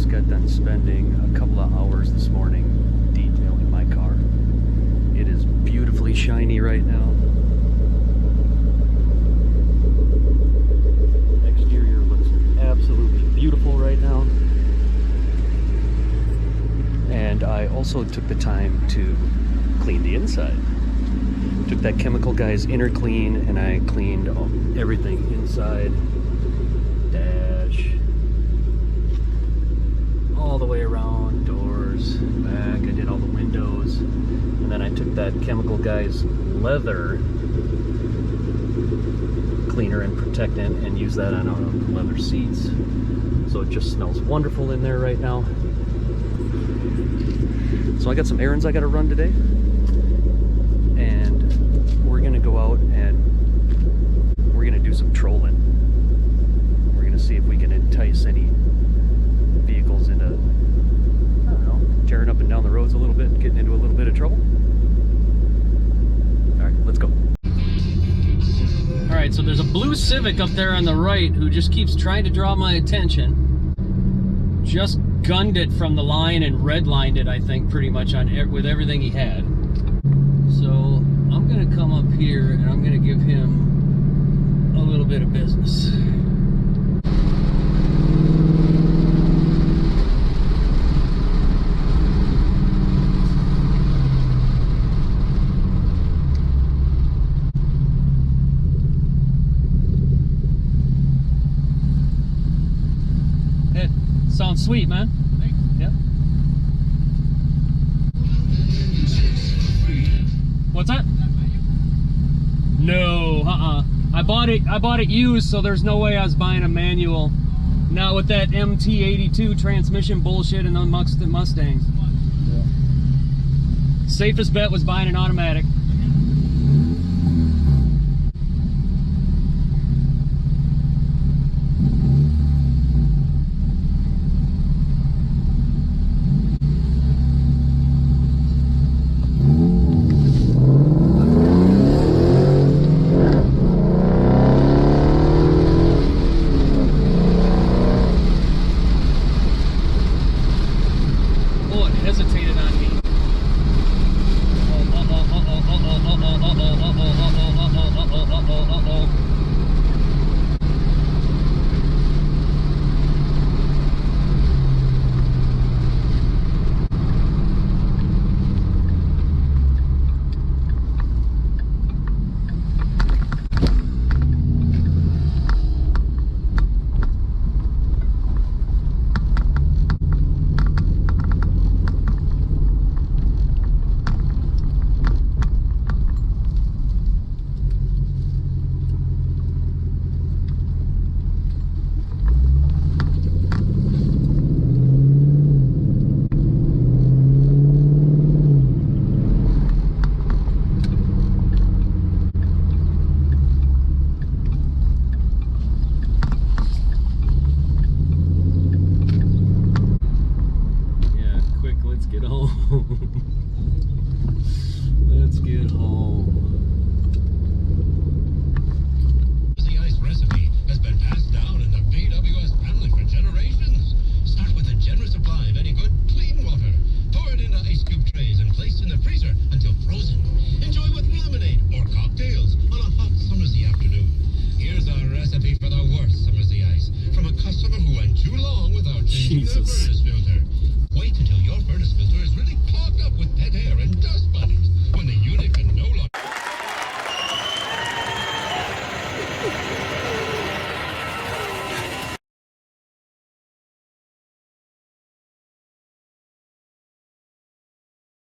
just got done spending a couple of hours this morning detailing my car. It is beautifully shiny right now. Exterior looks absolutely beautiful right now. And I also took the time to clean the inside. Took that chemical guy's inner clean and I cleaned everything inside. Dash. All the way around, doors, back. I did all the windows. And then I took that chemical guy's leather cleaner and protectant and used that on leather seats. So it just smells wonderful in there right now. So I got some errands I got to run today. And we're going to go out and we're going to do some trolling. We're going to see if we can entice any vehicles into, I don't know, tearing up and down the roads a little bit, getting into a little bit of trouble. All right, let's go. All right, so there's a blue Civic up there on the right who just keeps trying to draw my attention. Just gunned it from the line and redlined it, I think, pretty much on with everything he had. So I'm gonna come up here and I'm gonna give him a little bit of business. Sounds sweet, man. Thanks. Yep. What's that? No, I bought it used, so there's no way I was buying a manual. Not with that MT82 transmission bullshit and the Mustangs. Yeah. Safest bet was buying an automatic. Let's get home. The ice recipe has been passed down in the BWS family for generations. Start with a generous supply of any good, clean water. Pour it into ice cube trays and place in the freezer until frozen. Enjoy with lemonade or cocktails on a hot summersy afternoon. Here's our recipe for the worst summersy ice from a customer who went too long without changing their furnace.